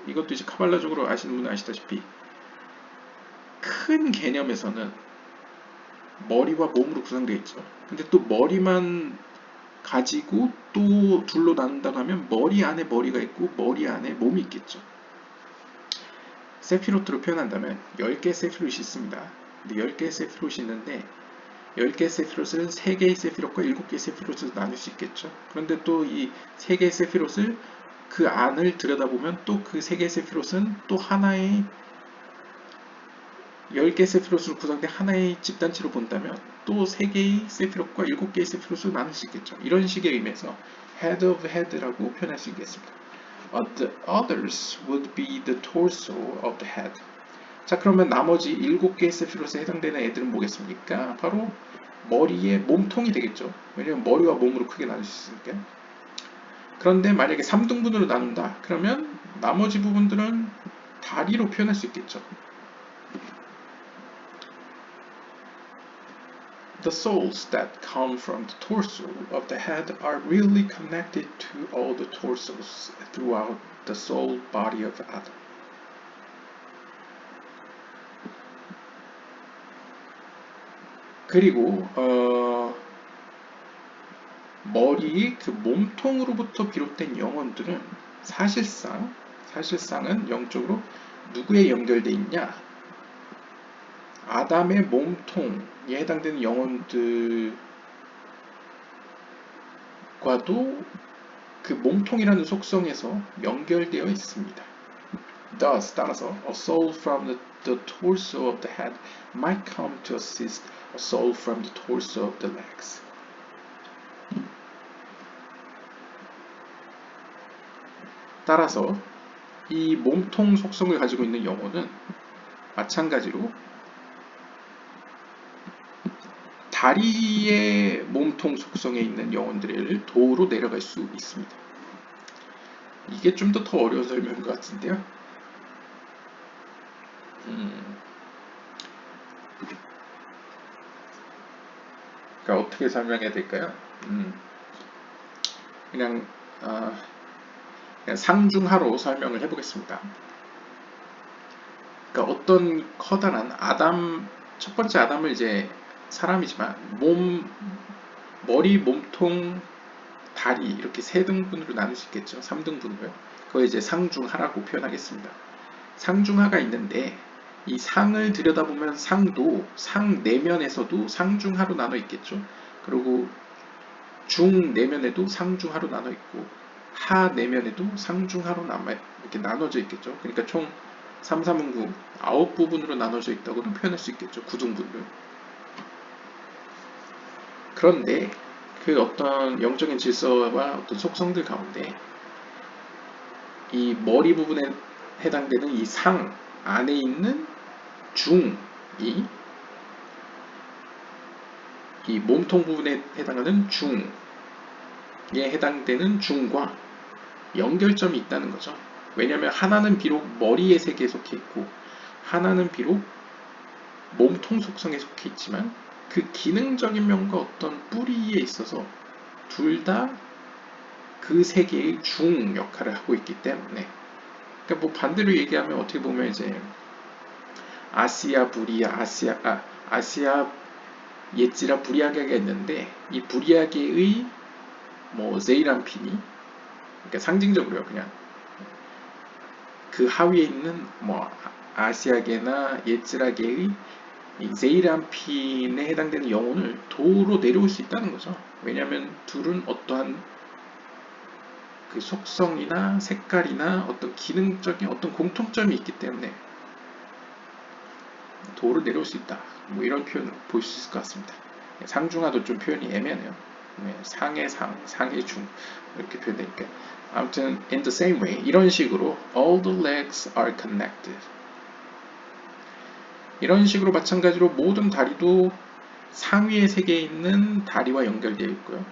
이것도 이제 카발라적으로 아시는 분은 아시다시피 큰 개념에서는 머리와 몸으로 구성되어 있죠. 근데 또 머리만 가지고 또 둘로 나눈다고 하면 머리 안에 머리가 있고 머리 안에 몸이 있겠죠. 세피로트로 표현한다면 10개의 세피롯이 있습니다. 근데 10개의 세피롯이 있는데 10개의 세피롯을 3개의 세피롯과 7개의 세피롯으로 나눌 수 있겠죠. 그런데 또 이 3개의 세피롯을 그 안을 들여다보면 또 그 3개의 세피롯은 또 하나의 10개의 세피롯으로 구성된 하나의 집단체로 본다면 또 3개의 세피롯과 7개의 세피롯으로 나눌 수 있겠죠. 이런 식의 의미에서 head of head라고 표현할 수 있겠습니다. The others would be the torso of the head. 자, 그러면 나머지 7개의 세피롯에 해당되는 애들은 뭐겠습니까? 바로 머리의 몸통이 되겠죠. 왜냐하면 머리와 몸으로 크게 나눌 수 있으니까. 그런데 만약에 3등분으로 나눈다. 그러면 나머지 부분들은 다리로 표현할 수 있겠죠. The souls that come from the torso of the head are really connected to all the torsos throughout the soul body of Adam. 그리고 머리의 그 몸통으로부터 비롯된 영혼들은 사실상은 영적으로 누구에 연결되어 있냐? 아담의 몸통에 해당되는 영혼들과도 그 몸통이라는 속성에서 연결되어 있습니다. Thus, 따라서 a soul from the torso of the head might come to assist a soul from the torso of the legs. 따라서 이 몸통 속성을 가지고 있는 영혼은 마찬가지로 다리의 몸통 속성에 있는 영혼들을 도로 내려갈 수 있습니다. 이게 좀 더 어려운 설명인 것 같은데요. 그러니까 어떻게 설명해야 될까요? 그냥, 그냥 상중하로 설명을 해보겠습니다. 그러니까 어떤 커다란 첫 번째 아담을 이제 사람이지만 머리, 몸통, 다리 이렇게 세 등분으로 나눌 수 있겠죠. 3등분으로요. 그걸 이제 상중하라고 표현하겠습니다. 상중하가 있는데 이 상을 들여다보면 상도 상 내면에서도 상중하로 나눠 있겠죠. 그리고 중 내면에도 상중하로 나눠 있고 하 내면에도 상중하로 이렇게 나눠져 있겠죠. 그러니까 총 3, 3은 9, 9부분으로 나눠져 있다고도 표현할 수 있겠죠. 9등분을. 그런데 그 어떤 영적인 질서와 어떤 속성들 가운데 이 머리 부분에 해당되는 이 상 안에 있는 중이 이 몸통 부분에 해당하는 중에 해당되는 중과 연결점이 있다는 거죠. 왜냐하면 하나는 비록 머리의 세계에 속해 있고 하나는 비록 몸통 속성에 속해 있지만 그 기능적인 면과 어떤 뿌리에 있어서 둘 다 그 세계의 중 역할을 하고 있기 때문에 그러니까 뭐 반대로 얘기하면 어떻게 보면 이제 아시아 예찌라 부리아게가 있는데 이 부리아게의 뭐 제이람핀이 그러니까 상징적으로요 그냥 그 하위에 있는 뭐 아시아계나 예찌라계의 제이람핀에 해당되는 영혼을 도로 내려올 수 있다는 거죠. 왜냐하면 둘은 어떠한 그 속성이나 색깔이나 어떤 기능적인 어떤 공통점이 있기 때문에 도로 내려올 수 있다. 뭐 이런 표현을 볼 수 있을 것 같습니다. 상중하도 좀 표현이 애매하네요. 상의 상, 상의 중 이렇게 표현되니까 아무튼 in the same way 이런 식으로 all the legs are connected 이런 식으로 마찬가지로 모든 다리도 상위의 세계에 있는 다리와 연결되어 있고요.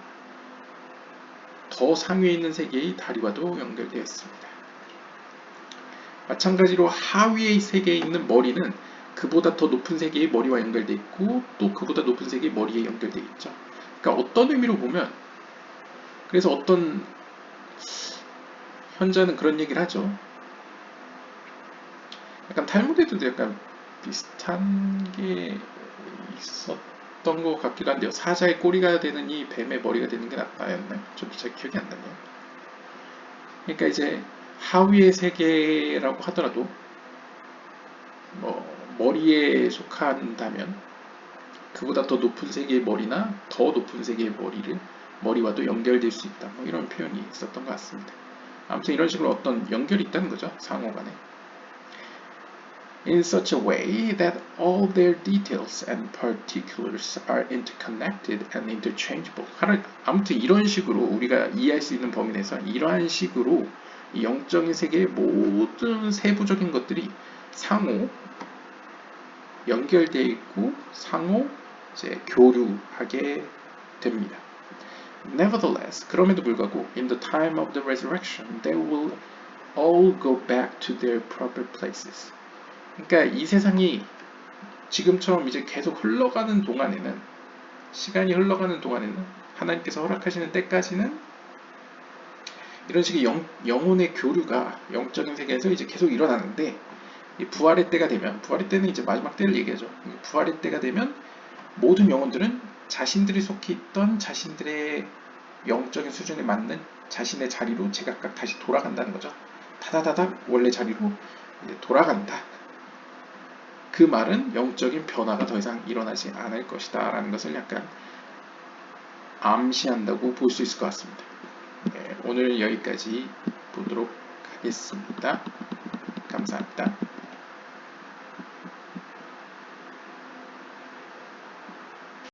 더 상위에 있는 세계의 다리와도 연결되어 있습니다. 마찬가지로 하위의 세계에 있는 머리는 그보다 더 높은 세계의 머리와 연결되어 있고 또 그보다 높은 세계의 머리에 연결되어 있죠. 그러니까 어떤 의미로 보면 그래서 어떤 현자는 그런 얘기를 하죠. 약간 탈무드에도 약간 비슷한 게 있었던 것 같기도 한데요. 사자의 꼬리가 되느니 뱀의 머리가 되는 게 낫다였나요? 저도 잘 기억이 안 나네요. 그러니까 이제 하위의 세계라고 하더라도 뭐 머리에 속한다면 그보다 더 높은 세계의 머리나 더 높은 세계의 머리와도 연결될 수 있다. 뭐 이런 표현이 있었던 것 같습니다. 아무튼 이런 식으로 어떤 연결이 있다는 거죠. 상호 간에. In such a way that all their details and particulars are interconnected and interchangeable. 아무튼 이런 식으로 우리가 이해할 수 있는 범위 내에서 이러한 식으로 이 영적인 세계의 모든 세부적인 것들이 상호 연결되어 있고 상호 이제 교류하게 됩니다. Nevertheless, 그럼에도 불구하고 in the time of the resurrection, they will all go back to their proper places. 그러니까 이 세상이 지금처럼 이제 계속 흘러가는 동안에는 시간이 흘러가는 동안에는 하나님께서 허락하시는 때까지는 이런 식의 영혼의 교류가 영적인 세계에서 이제 계속 일어나는데 이 부활의 때가 되면 부활의 때는 이제 마지막 때를 얘기하죠. 부활의 때가 되면 모든 영혼들은 자신들이 속해 있던 자신들의 영적인 수준에 맞는 자신의 자리로 제각각 다시 돌아간다는 거죠. 다다다닥 원래 자리로 돌아간다. 그 말은 영적인 변화가 더 이상 일어나지 않을 것이다 라는 것을 약간 암시한다고 볼 수 있을 것 같습니다. 오늘 여기까지 보도록 하겠습니다. 감사합니다.